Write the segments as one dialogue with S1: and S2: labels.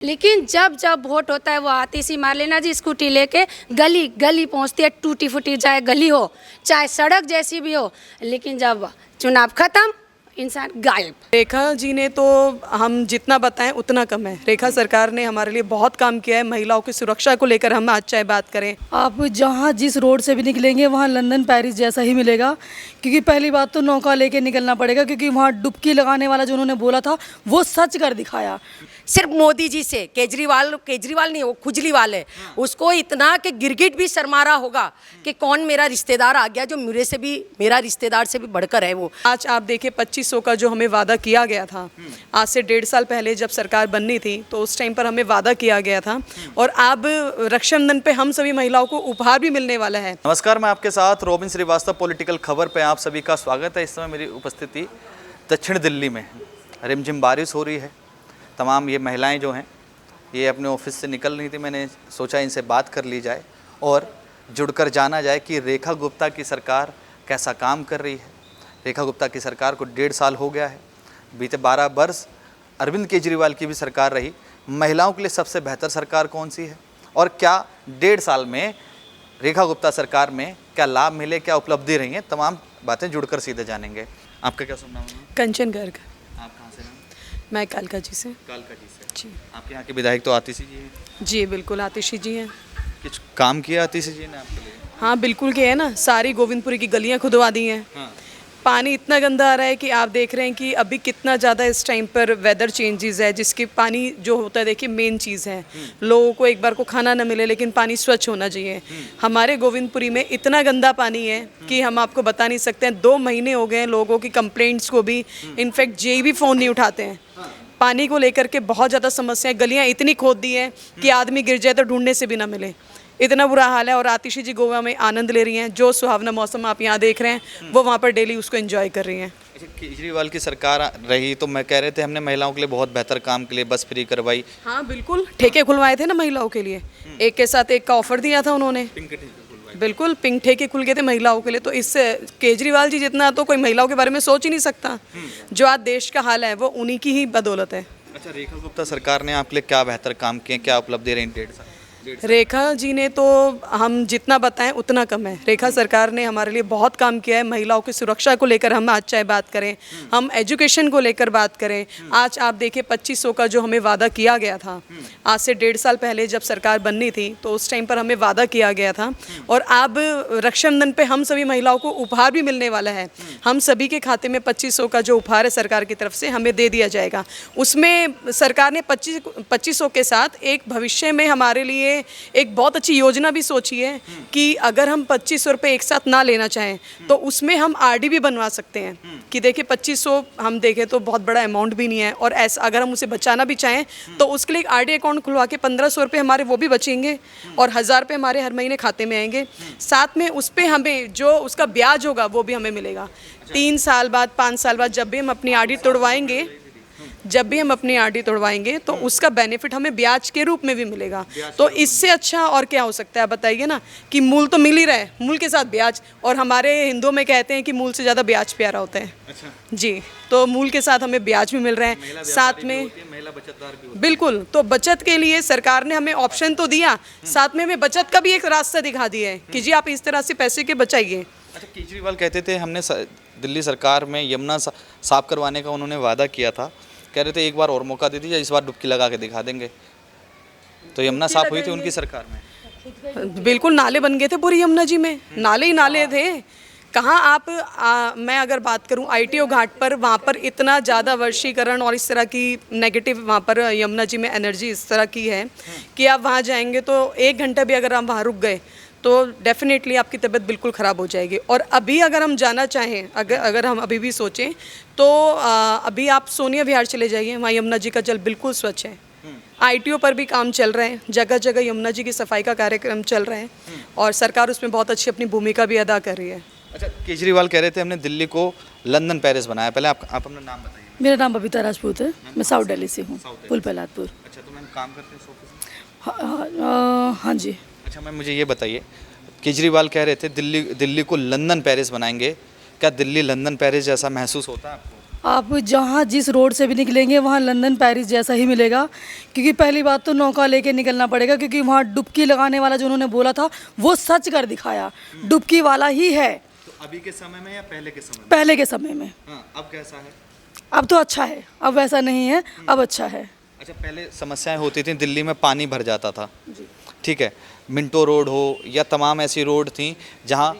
S1: लेकिन जब जब वोट होता है वो आतिशी मार्लेना जी स्कूटी लेके गली गली पहुंचती है, टूटी फूटी चाहे गली हो चाहे सड़क जैसी भी हो, लेकिन जब चुनाव खत्म इंसान गायब।
S2: रेखा जी ने तो हम जितना बताएं उतना कम है। रेखा सरकार ने हमारे लिए बहुत काम किया है। महिलाओं की सुरक्षा को लेकर हम आज चाहे बात करें,
S3: आप जहाँ जिस रोड से भी निकलेंगे वहाँ लंदन पेरिस जैसा ही मिलेगा, क्योंकि पहली बात तो नौका लेके निकलना पड़ेगा, क्योंकि वहाँ डुबकी लगाने वाला जो उन्होंने बोला था वो सच कर दिखाया।
S4: सिर्फ मोदी जी से केजरीवाल नहीं, वो खुजलीवाल है, उसको इतना कि गिरगिट भी शर्मारा होगा कि कौन मेरा रिश्तेदार आ गया जो मेरा रिश्तेदार से भी बढ़कर है। वो
S2: आज आप देखिए 2500 का जो हमें वादा किया गया था, आज से 1.5 साल पहले जब सरकार बननी थी तो उस टाइम पर हमें वादा किया गया था, और अब रक्षाबंधन पे हम सभी महिलाओं को उपहार भी मिलने वाला है।
S5: नमस्कार, मैं आपके साथ रोबिन श्रीवास्तव। पॉलिटिकल खबर पे आप सभी का स्वागत है। इस समय मेरी उपस्थिति दक्षिण दिल्ली में रिमझिम बारिश हो रही है। तमाम ये महिलाएं जो हैं ये अपने ऑफिस से निकल रही थी। मैंने सोचा इनसे बात कर ली जाए और जुड़कर जाना जाए कि रेखा गुप्ता की सरकार कैसा काम कर रही है। रेखा गुप्ता की सरकार को 1.5 साल हो गया है। बीते 12 वर्ष अरविंद केजरीवाल की भी सरकार रही। महिलाओं के लिए सबसे बेहतर सरकार कौन सी है और क्या 1.5 साल में रेखा गुप्ता सरकार में क्या लाभ मिले, क्या उपलब्धि रही हैं, तमाम बातें जुड़कर सीधे जानेंगे। आपका क्या सुनना होगा?
S2: कंचन गर्ग।
S5: आप कहाँ से हैं?
S2: मैं कालका जी से।
S5: कालका जी से।
S2: जी
S5: आपके यहाँ के विधायक तो आतिशी जी हैं।
S2: जी बिल्कुल, आतिशी जी हैं।
S5: कुछ काम किया आतिशी जी ने आपके लिए?
S2: हाँ बिल्कुल किया है ना, सारी गोविंदपुरी की गलियाँ खुदवा दी हैं।
S5: हाँ।
S2: पानी इतना गंदा आ रहा है कि आप देख रहे हैं कि अभी कितना ज़्यादा इस टाइम पर वेदर चेंजेस है, जिसके पानी जो होता है, देखिए मेन चीज़ है, लोगों को एक बार को खाना ना मिले लेकिन पानी स्वच्छ होना चाहिए। हमारे गोविंदपुरी में इतना गंदा पानी है कि हम आपको बता नहीं सकते हैं। 2 महीने हो गए हैं लोगों की कंप्लेंट्स को भी, इनफैक्ट जेई भी फ़ोन नहीं उठाते हैं। पानी को लेकर के बहुत ज़्यादा समस्या है। गलियाँ इतनी खोद दी हैं कि आदमी गिर जाए तो ढूंढने से भी ना मिले, इतना बुरा हाल है। और आतिशी जी गोवा में आनंद ले रही हैं। जो सुहावना मौसम आप यहाँ देख रहे हैं वो वहाँ पर डेली उसको एंजॉय कर रही हैं।
S5: अच्छा, केजरीवाल की सरकार रही तो मैं कह रहे थे हमने महिलाओं के लिए बहुत बेहतर काम के लिए बस फ्री करवाई।
S2: हाँ बिल्कुल, ठेके खुलवाए थे ना महिलाओं के लिए, एक के साथ एक का ऑफर दिया था उन्होंने। बिल्कुल, पिंक ठेके खुल गए थे महिलाओं के लिए। तो इससे केजरीवाल जी जितना तो कोई महिलाओं के बारे में सोच ही नहीं सकता। जो आज देश का हाल है वो उन्हीं की ही बदौलत है।
S5: अच्छा, रेखा गुप्ता सरकार ने आपके लिए क्या बेहतर काम किए, क्या उपलब्धि रही 1.5 साल?
S2: रेखा जी ने तो हम जितना बताएं उतना कम है। रेखा सरकार ने हमारे लिए बहुत काम किया है। महिलाओं की सुरक्षा को लेकर हम आज चाहे बात करें, हम एजुकेशन को लेकर बात करें। आज आप देखिए 2500 का जो हमें वादा किया गया था, आज से 1.5 साल पहले जब सरकार बननी थी तो उस टाइम पर हमें वादा किया गया था, और अब रक्षाबंधन पे हम सभी महिलाओं को उपहार भी मिलने वाला है। हम सभी के खाते में 2500 का जो उपहार है सरकार की तरफ से हमें दे दिया जाएगा। उसमें सरकार ने 2500 के साथ एक भविष्य में हमारे लिए एक बहुत अच्छी योजना भी सोची है कि अगर हम 2500 रुपये एक साथ ना लेना चाहें तो उसमें हम आरडी भी बनवा सकते हैं। कि देखिए 2500 हम देखें तो बहुत बड़ा अमाउंट भी नहीं है, और ऐसा अगर हम उसे बचाना भी चाहें तो उसके लिए एक आरडी अकाउंट खुलवा के 1500 रुपये हमारे वो भी बचेंगे, और 1000 रुपये हमारे हर महीने खाते में आएंगे। साथ में उस पर हमें जो उसका ब्याज होगा वो भी हमें मिलेगा। 3 साल बाद 5 साल बाद जब भी हम अपनी आरडी तोड़वाएंगे तो उसका बेनिफिट हमें ब्याज के रूप में भी मिलेगा। तो इससे अच्छा और क्या हो सकता है बताइए ना, कि मूल तो मिल ही रहा है, मूल के साथ ब्याज। और हमारे हिंदुओं में कहते हैं कि मूल से ज़्यादा ब्याज प्यारा होता है। अच्छा। जी, तो मूल के साथ हमें ब्याज भी मिल रहा है, साथ में
S5: महिला बचतदार भी
S2: बिल्कुल। तो बचत के लिए सरकार ने हमें ऑप्शन तो दिया, साथ में हमें बचत का भी एक रास्ता दिखा दिया है कि जी आप इस तरह से पैसे के बचाइए।
S5: अच्छा, केजरीवाल कहते थे हमने दिल्ली सरकार में यमुना साफ करवाने का उन्होंने वादा किया था। कह रहे थे एक बार और मौका दे दीजिए, इस बार डुबकी लगा के दिखा देंगे। तो यमुना साफ हुई थी उनकी सरकार में।
S2: बिल्कुल, नाले बन गए थे पूरी यमुना जी में, नाले ही नाले थे। कहाँ आप मैं अगर बात करूं ITO घाट पर, वहाँ पर इतना ज़्यादा वर्षीकरण और इस तरह की नेगेटिव वहाँ पर यमुना जी में एनर्जी इस तरह की है कि आप वहाँ जाएंगे तो 1 घंटा भी अगर आप वहाँ रुक गए तो डेफिनेटली आपकी तबीयत बिल्कुल ख़राब हो जाएगी। और अभी अगर हम जाना चाहें, अगर हम अभी भी सोचें तो अभी आप सोनिया विहार चले जाइए, वहाँ यमुना जी का जल बिल्कुल स्वच्छ है। ITO पर भी काम चल रहे हैं, जगह जगह यमुना जी की सफाई का कार्यक्रम चल रहे हैं, और सरकार उसमें बहुत अच्छी अपनी भूमिका भी अदा कर रही है।
S5: अच्छा, केजरीवाल कह रहे थे हमने दिल्ली को लंदन पेरिस बनाया। पहले आप अपना नाम बताइए।
S3: मेरा नाम बबीता राजपूत है, मैं साउथ दिल्ली से हूँ, पुल पहलादपुर।
S5: अच्छा, तो मैम काम करते हैं इस ऑफिस में?
S3: हाँ जी।
S5: अच्छा मैम, मुझे ये बताइए, केजरीवाल कह रहे थे दिल्ली को लंदन पेरिस बनाएंगे, क्या दिल्ली लंदन पेरिस जैसा महसूस होता है आपको?
S3: आप जहाँ जिस रोड से भी निकलेंगे वहाँ लंदन पेरिस जैसा ही मिलेगा, क्योंकि पहली बात तो नौका लेके निकलना पड़ेगा, क्योंकि वहाँ डुबकी लगाने वाला जो उन्होंने बोला था वो सच कर दिखाया, डुबकी वाला ही है।
S5: तो अभी के समय में या पहले के समय में?
S3: पहले के समय में।
S5: हाँ, अब कैसा है?
S3: अब तो अच्छा है, अब वैसा नहीं है, अब अच्छा है।
S5: अच्छा, पहले समस्याएं होती थी, दिल्ली में पानी भर जाता था, ठीक है, मिंटो रोड हो या तमाम ऐसी रोड थी जहाँ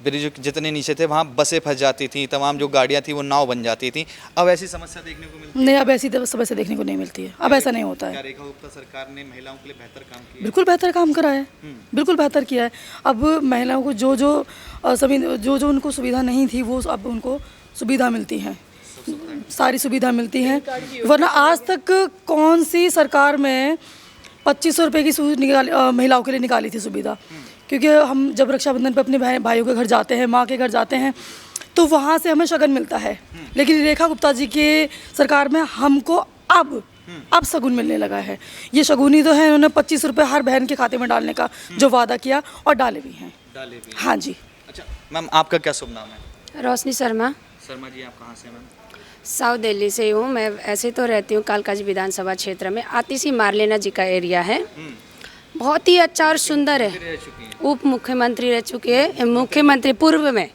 S5: ब्रिज जितने नीचे थे वहाँ बसें फंस जाती थी, तमाम जो गाड़ियाँ थी वो नाव बन जाती थी। अब ऐसी समस्या देखने को मिलती
S3: नहीं, अब ऐसी समस्या देखने को नहीं मिलती है, अब ऐसा नहीं होता
S5: क्या
S3: है।
S5: रेखा गुप्ता सरकार ने महिलाओं के लिए बेहतर काम किया?
S3: बिल्कुल बेहतर काम करा है, बिल्कुल बेहतर किया है। अब महिलाओं को जो उनको सुविधा नहीं थी वो अब उनको सुविधा मिलती है, सारी सुविधा मिलती है। वरना आज तक कौन सी सरकार में 2500 रुपये की महिलाओं के लिए निकाली थी सुविधा? क्योंकि हम जब रक्षाबंधन पे अपने भाइयों के घर जाते हैं, माँ के घर जाते हैं, तो वहाँ से हमें शगन मिलता है। लेकिन रेखा गुप्ता जी के सरकार में हमको अब शगुन मिलने लगा है। ये शगुनी तो है, इन्होंने 25 रुपये हर बहन के खाते में डालने का जो वादा किया, और डाले भी हैं। हाँ जी।
S5: अच्छा मैम, आपका क्या शुभ नाम है?
S1: रोशनी शर्मा,
S5: शर्मा जी, आप कहाँ से हैं मैम?
S1: साउथ दिल्ली से हूँ मैं। ऐसे तो रहती हूँ कालकाजी विधानसभा क्षेत्र में, आतिशी मारलेना जी का एरिया है। बहुत ही अच्छा और सुंदर है। उप मुख्यमंत्री रह चुके हैं, मुख्यमंत्री पूर्व में,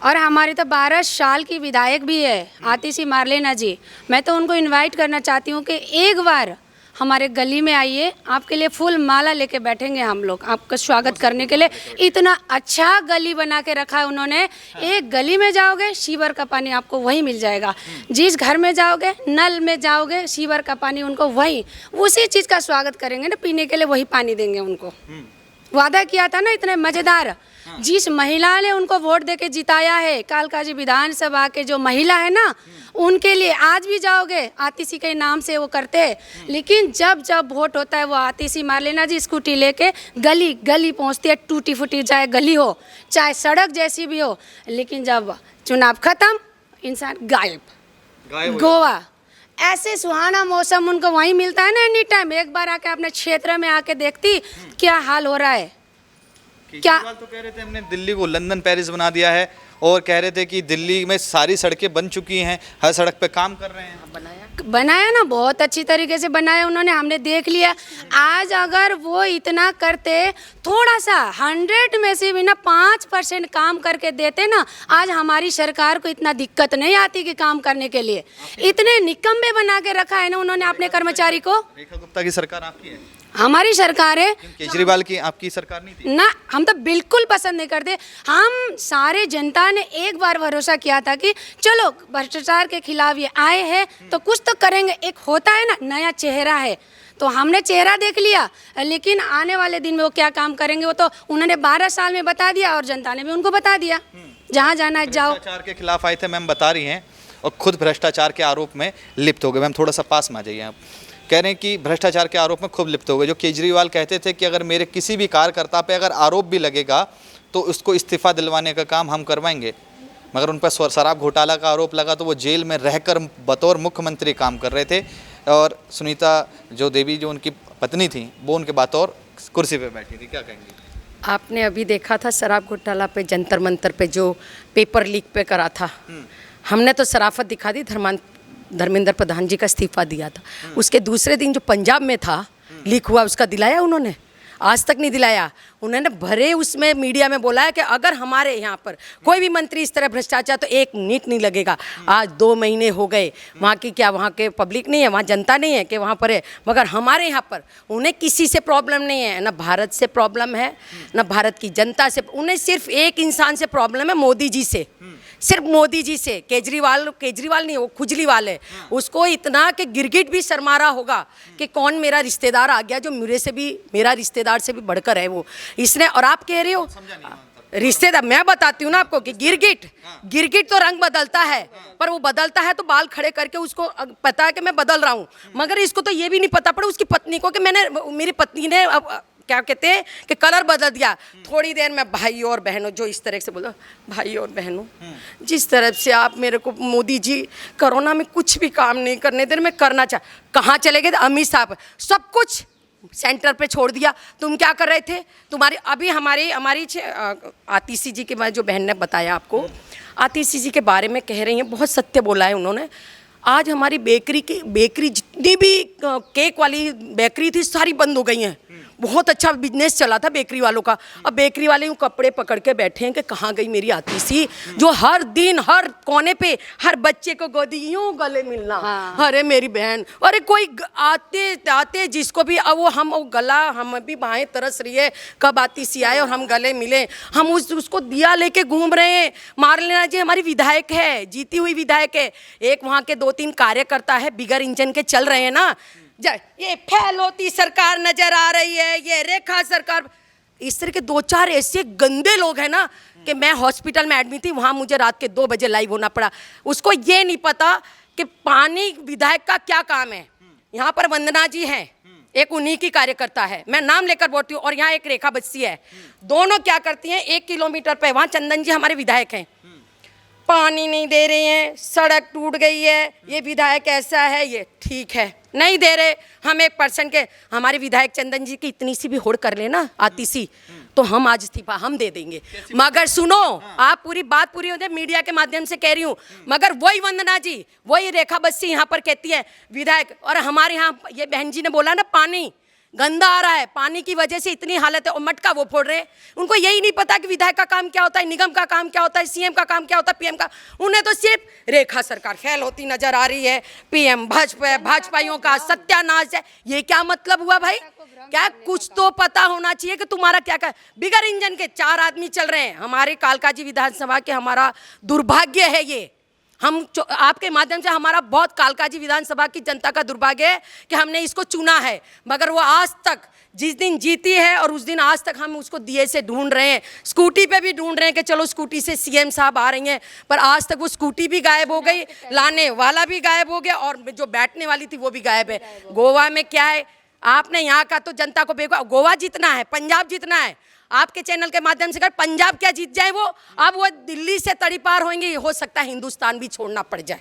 S1: और हमारी तो 12 साल की विधायक भी है आतिशी मारलेना जी। मैं तो उनको इनवाइट करना चाहती हूँ कि एक बार हमारे गली में आइए, आपके लिए फूल माला लेके बैठेंगे हम लोग आपका स्वागत करने के लिए। इतना अच्छा गली बना के रखा है उन्होंने। एक गली में जाओगे सीवर का पानी आपको वहीं मिल जाएगा, जिस घर में जाओगे नल में जाओगे सीवर का पानी उनको वहीं उसी चीज़ का स्वागत करेंगे ना, पीने के लिए वही पानी देंगे उनको। वादा किया था ना इतने मज़ेदार, जिस महिला ने उनको वोट देके जिताया है, कालकाजी विधानसभा के जो महिला है ना, उनके लिए आज भी जाओगे आतिशी के नाम से वो करते हैं। लेकिन जब जब वोट होता है वो आतिशी मारलेना जी स्कूटी लेके गली गली पहुंचती है, टूटी फूटी चाहे गली हो चाहे सड़क जैसी भी हो। लेकिन जब चुनाव खत्म, इंसान गायब। गोवा ऐसे सुहाना मौसम उनको वहीं मिलता है ना एनी टाइम। एक बार आके अपने क्षेत्र में आके देखती क्या हाल हो रहा है। क्या
S5: तो कह रहे थे हमने दिल्ली को लंदन पेरिस बना दिया है, और कह रहे थे कि दिल्ली में सारी सड़कें बन चुकी हैं, हर सड़क पे काम कर रहे हैं।
S1: बनाया ना, बहुत अच्छी तरीके से बनाया उन्होंने, हमने देख लिया। आज अगर वो इतना करते, थोड़ा सा 100 में से भी ना 5% काम करके देते ना, आज हमारी सरकार को इतना दिक्कत नहीं आती कि काम करने के लिए। इतने निकम्मे बना के रखा है ना उन्होंने अपने कर्मचारी को।
S5: रेखा गुप्ता की सरकार आपकी है?
S1: हमारी सरकार है।
S5: केजरीवाल की आपकी सरकार नहीं थी
S1: ना, हम तो बिल्कुल पसंद नहीं करते। हम सारे जनता ने एक बार भरोसा किया था कि चलो भ्रष्टाचार के खिलाफ ये आए हैं तो कुछ तो करेंगे, एक होता है ना नया चेहरा है, तो हमने चेहरा देख लिया। लेकिन आने वाले दिन में वो क्या काम करेंगे वो तो उन्होंने 12 साल में बता दिया, और जनता ने भी उनको बता दिया। जहाँ जाना है जाओ।
S5: भ्रष्टाचार के खिलाफ आए थे मैम, बता रही हैं, और खुद भ्रष्टाचार के आरोप में लिप्त हो गए। मैम थोड़ा सा पास में आ जाइए आप। कह रहे हैं कि भ्रष्टाचार के आरोप में खूब लिप्त हो गए। जो केजरीवाल कहते थे कि अगर मेरे किसी भी कार्यकर्ता पे अगर आरोप भी लगेगा तो उसको इस्तीफा दिलवाने का काम हम करवाएंगे, मगर उन पर शराब घोटाला का आरोप लगा तो वो जेल में रहकर बतौर मुख्यमंत्री काम कर रहे थे। और सुनीता जो देवी जो उनकी पत्नी थी वो उनके बतौर कुर्सी पे बैठी थी। क्या कहेंगी?
S4: आपने अभी देखा था शराब घोटाला पे जंतर मंतर पे जो पेपर लीक पे करा था, हमने तो शराफत दिखा दी, धर्मेंद्र प्रधान जी का इस्तीफा दिया था। उसके दूसरे दिन जो पंजाब में था लीक हुआ, उसका दिलाया उन्होंने? आज तक नहीं दिलाया। उन्होंने भरे उसमें मीडिया में बोला है कि अगर हमारे यहाँ पर कोई भी मंत्री इस तरह भ्रष्टाचार तो एक मिनट नहीं लगेगा। आज 2 महीने हो गए, वहाँ की क्या वहाँ के पब्लिक नहीं है, वहाँ जनता नहीं है कि वहाँ पर है, मगर हमारे यहाँ पर उन्हें किसी से प्रॉब्लम नहीं है, ना भारत से प्रॉब्लम है ना भारत की जनता से। उन्हें सिर्फ एक इंसान से प्रॉब्लम है, मोदी जी से, सिर्फ मोदी जी से। केजरीवाल नहीं, वो खुजली वाले, उसको इतना कि गिरगिट भी शर्मा रहा होगा कि कौन मेरा रिश्तेदार आ गया जो मेरा रिश्तेदार से भी बढ़कर है वो इसने। और आप कह रहे हो रिश्तेदार, मैं बताती हूँ ना आपको कि गिरगिट तो रंग बदलता है, पर वो बदलता है तो बाल खड़े करके उसको पता है कि मैं बदल रहा हूँ, मगर इसको तो ये भी नहीं पता पड़ा उसकी पत्नी को कि मेरी पत्नी ने क्या कहते हैं कि कलर बदल दिया। थोड़ी देर में भाई और बहनों, जो इस तरह से बोलो भाई और बहनों, जिस तरह से आप मेरे को मोदी जी कोरोना में कुछ भी काम नहीं करने देने में करना कहाँ चले गए? अमित साहब सब कुछ सेंटर पे छोड़ दिया। तुम क्या कर रहे थे? तुम्हारी अभी हमारी आतिशी जी के जो बहन ने बताया आपको, आतिशी जी के बारे में कह रही हैं, बहुत सत्य बोला है उन्होंने। आज हमारी बेकरी जितनी भी केक वाली बेकरी थी सारी बंद हो गई हैं। बहुत अच्छा बिजनेस चला था बेकरी वालों का। अब बेकरी वाले यूँ कपड़े पकड़ के बैठे हैं कि कहाँ गई मेरी आतिशी, जो हर दिन हर कोने पे हर बच्चे को गोदी यूँ गले मिलना। अरे मेरी बहन, अरे कोई आते जिसको भी अब वो गला हम भी बाहें तरस रही है कब आतिशी आए और हम गले मिले। हम उसको दिया लेके घूम रहे हैं। मारलेना जी हमारी विधायक है, जीती हुई विधायक है। एक वहाँ के 2-3 कार्यकर्ता है बिगर इंजन के चल रहे हैं ना। ये फैलोती सरकार नजर आ रही है, ये रेखा सरकार, इस तरह के 2-4 ऐसे गंदे लोग हैं ना कि मैं हॉस्पिटल में एडमिट थी, वहाँ मुझे रात के 2 बजे लाइव होना पड़ा। उसको ये नहीं पता कि पानी विधायक का क्या काम है। यहाँ पर वंदना जी हैं, एक उन्हीं की कार्यकर्ता है, मैं नाम लेकर बोलती हूँ, और यहाँ एक रेखा बस्सी है। दोनों क्या करती हैं, 1 किलोमीटर पे वहाँ चंदन जी हमारे विधायक हैं, पानी नहीं दे रहे हैं, सड़क टूट गई है, ये विधायक ऐसा है, ये ठीक है नहीं दे रहे। हम 1% के हमारे विधायक चंदन जी की इतनी सी भी होड़ कर लेना आतिशी, तो हम आज इस्तीफा हम दे देंगे। मगर सुनो, आप पूरी बात पूरी हो जाए, मीडिया के माध्यम से कह रही हूँ, मगर वही वंदना जी वही रेखा बस्सी यहाँ पर कहती है विधायक, और हमारे यहाँ ये बहन जी ने बोला ना पानी गंदा आ रहा है, पानी की वजह से इतनी हालत है, और मटका वो फोड़ रहे हैं। उनको यही नहीं पता कि विधायक का काम क्या होता है, निगम का काम क्या होता है, सीएम का काम क्या होता है, पीएम का। उन्हें तो सिर्फ रेखा सरकार फेल होती नजर आ रही है, पीएम भाजपाइयों का सत्यानाश है। ये क्या मतलब हुआ भाई? क्या कुछ तो पता होना चाहिए कि तुम्हारा क्या बिगर इंजन के 4 आदमी चल रहे हैं। हमारे कालकाजी विधानसभा के हमारा दुर्भाग्य है ये। हम आपके माध्यम से हमारा बहुत कालकाजी विधानसभा की जनता का दुर्भाग्य है कि हमने इसको चुना है, मगर वो आज तक जिस दिन जीती है और उस दिन आज तक हम उसको दिए से ढूंढ रहे हैं। स्कूटी पे भी ढूंढ रहे हैं कि चलो स्कूटी से सीएम साहब आ रही हैं, पर आज तक वो स्कूटी भी गायब हो गई, लाने वाला भी गायब हो गया, और जो बैठने वाली थी वो भी गायब है। गोवा में क्या है, आपने यहाँ का तो जनता को गोवा जीतना है, पंजाब जीतना है। आपके चैनल के माध्यम से अगर पंजाब क्या जीत जाए वो, अब वो दिल्ली से तड़ीपार होंगे, हो सकता है हिंदुस्तान भी छोड़ना पड़ जाए।